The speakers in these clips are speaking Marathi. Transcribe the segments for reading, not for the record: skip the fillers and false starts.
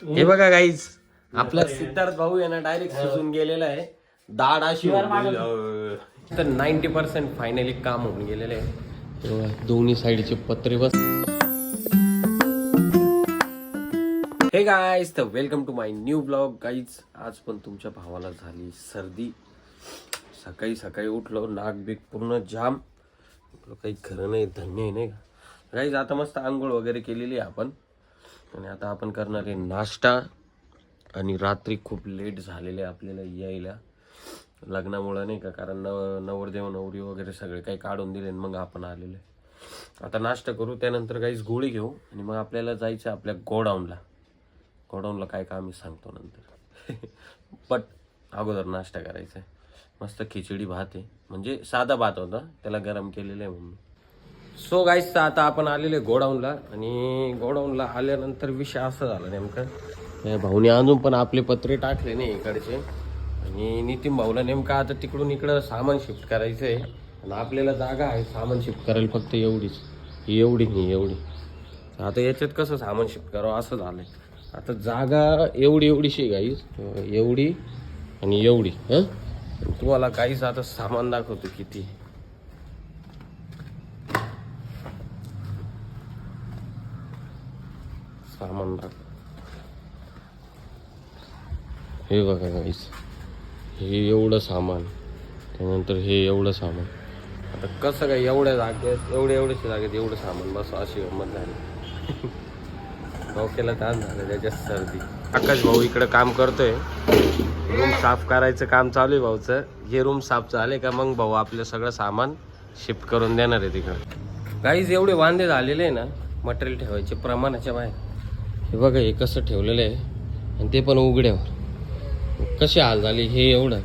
हे बघा गाईज, आपला सिद्धार्थ भाऊ यांना डायरेक्ट सुजून गेलेला आहे. दाढ अशी तर 90% फायनली काम होऊन गेलेले आहे. दोन्ही साईडचे पत्रे बस. हे गाईज, तर welcome to my new blog. Guys, आज पण तुमच्या भावाला झाली सर्दी. सकाळी सकाळी उठलो, नाक बीक पूर्ण जाम. काही खरं नाही, धन्य आहे नाही का गाईज. आता मस्त आंघोळ वगैरे केलेली आहे आपण, आणि आता आपण करणार आहे नाश्ता. आणि रात्री खूप लेट झालेले आपल्याला यायला लग्नामुळं नाही का, कारण नवरदेव नवरी वगैरे सगळे काही काढून दिले, मग आपण आलेले. आता नाश्ता करू, त्यानंतर काहीच गोळी घेऊ, आणि मग आपल्याला जायचं आपल्या गोडाऊनला. गोडाऊनला काय काम मी सांगतो नंतर. पण अगोदर नाश्ता करायचा आहे. मस्त खिचडी भात आहे, म्हणजे साधा भात होता, त्याला गरम केलेलं आहे म्हणून. सो गाईस, आता आपण आलेले गोडाऊनला. आणि गोडाऊनला आल्यानंतर विषय असा झाला नेमका, भाऊने अजून पण आपले पत्रे टाकले नाही इकडचे. आणि नितीन भाऊला नेमका आता तिकडून इकडं सामान शिफ्ट करायचं आहे, आणि आपल्याला जागा आहे सामान शिफ्ट करायला फक्त एवढीच, एवढी नाही एवढी. आता याच्यात कसं सामान शिफ्ट करावं असं झालं आहे. आता जागा एवढीशी गाईस, एवढी आणि एवढी. तुम्हाला काहीच आता सामान दाखवतो किती. सामान दाखव, हे बघा गाईस, हे एवढं सामान, त्यानंतर हे एवढं सामान. आता कसं काय एवढ्या जागेत, एवढ्याशा जागेत एवढं सामान बस, अशी गंमत झाली. डोक्याला ताण झालं त्याच्यात सर्दी. आकाश भाऊ इकडं काम करतोय, रूम साफ करायचं काम चालू आहे भाऊचं. हे रूम साफ झाले का मग भाऊ आपलं सगळं सामान शिफ्ट करून देणार आहे तिकडं. गाईज, एवढे वांदे झालेले आहे ना मटेरियल ठेवायचे प्रमाणाच्या बाहेर. हे बघा, हे कसं ठेवलेलं आहे, आणि ते पण उघड्यावर. कसे हाल झाले. हे एवढं,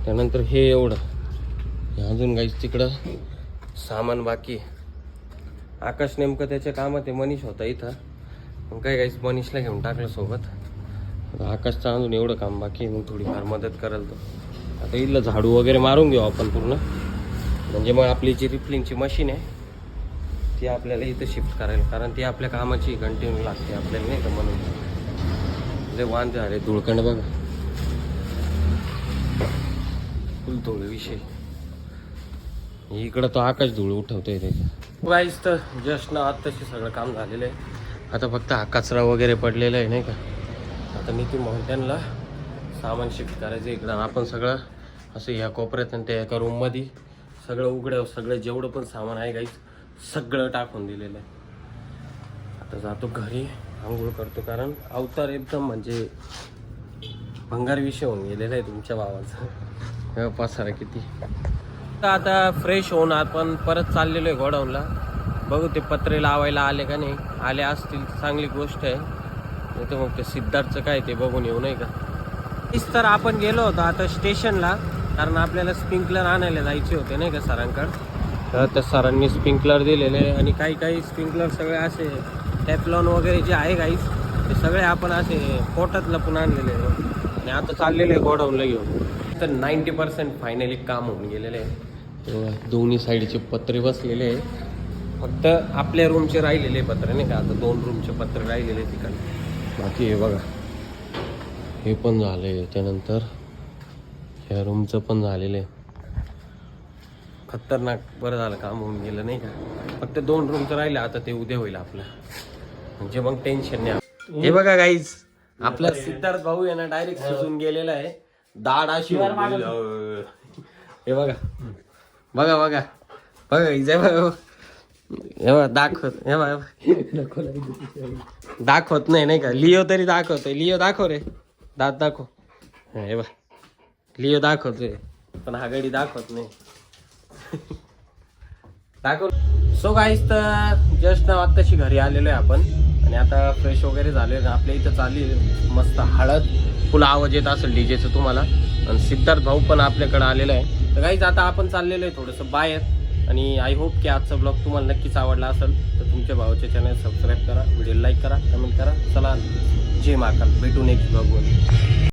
त्यानंतर हे एवढं, हे अजून गाईज तिकडं सामान बाकी. आकाश नेमकं त्याच्या कामात आहे, मनीष होता इथं, मग काय गाईज मनीषला घेऊन टाकलं सोबत. आकाशचं अजून एवढं काम बाकी, मग थोडीफार मदत कराल तो. आता इथलं झाडू वगैरे मारून घेऊ आपण पूर्ण, म्हणजे मग आपली जी रिफिलिंगची मशीन आहे ती आपल्याला इथं शिफ्ट करायला, कारण ती आपल्या कामाची कंटिन्यू लागते आपल्याला नाही का, म्हणून. जे वांदे झाले, धुळकंड बघा, फुल धूळ विषय. इकडं तो आकाश धूळ उठवतोय त्याच्या. गाईस, तर जस्ट ना आत्ताशी सगळं काम झालेलं आहे. आता फक्त हा कचरा वगैरे पडलेला आहे नाही का. आता नितीन भाऊ त्यांना सामान शिफ्ट करायचं इकडं. आपण सगळं असं ह्या कोपऱ्यात आणि त्या एका रूममध्ये सगळं उघड्यावर सगळं जेवढं पण सामान आहे गाईस सगळं टाकून दिलेलं आहे. आता जातो घरी, आंघोळ करतो, कारण अवतार एकदम म्हणजे भंगार विषय होऊन गेलेला आहे तुमच्या भावाचा. पसारा किती. आता फ्रेश होऊन आपण परत चाललेलो आहे गोडाऊनला. बघू ते पत्रे लावायला आले का नाही. आले असतील चांगली गोष्ट आहे, नाही तर मग ते सिद्धार्थचं काय ते बघून येऊ नाही का. तीच तर आपण गेलो होतो आता स्टेशनला, कारण आपल्याला स्प्रिंकलर आणायला जायचे होते नाही का सरांकडे. तर त्या सरांनी स्प्रिंकलर दिलेले, आणि काही स्प्रिंकलर सगळे असे टॅपलॉन वगैरे जे आहे गाईस ते सगळे आपण असे पोटात लपून आणलेले आहे. आणि आता चाललेले गोडाऊनला घेऊन. तर 90% फायनली काम होऊन गेलेले आहे. दोन्ही साईडचे पत्रे बसलेले आहे, फक्त आपल्या रूमचे राहिलेले पत्रे नाही का. आता 2 रूमचे पत्रे राहिलेले तिकडे बाकी. हे बघा, हे पण झाले, त्यानंतर ह्या रूमचं पण झालेलं आहे. खतरनाक, बरं झालं काम होऊन गेलं नाही का. फक्त 2 रूमचं राहिलं, आता ते उद्या होईल आपलं, म्हणजे मग टेन्शन नाही. हे बघा गाईज, आपला सिद्धार्थ भाऊ यांना डायरेक्ट सुजून गेलेला आहे. दाढ अशी. हे बघा बघा बघा बघा इथे बघा, हे बघा दाखवत, हे बघा दाखवत नाही का. लिओ तरी दाखवतोय. लिओ दाखव रे, दात दाखव. हे बघ, लिओ दाखवतोय, पण हा गडी दाखवत नाही. दाखव. सो गाईस, तर जस्ट ना आत्ताशी घरी आलेलो आहे आपण, आणि आता फ्रेश वगैरे झाले. आपल्या इथं चालली मस्त हळद, फुल आवाज येत असेल डीजेचं तुम्हाला. आणि सिद्धार्थ भाऊ पण आपल्याकडे आलेला आहे. तर गाईस, आता आपण चाललेलो आहे थोडंसं बाहेर. आणि आय होप की आजचा ब्लॉग तुम्हाला नक्कीच आवडला असेल. तर तुमच्या भावाच्या चॅनल सबस्क्राईब करा, व्हिडिओ लाईक करा, कमेंट करा. चला, जय महाकाल, भेटू नेक्स्ट ब्लॉगवर.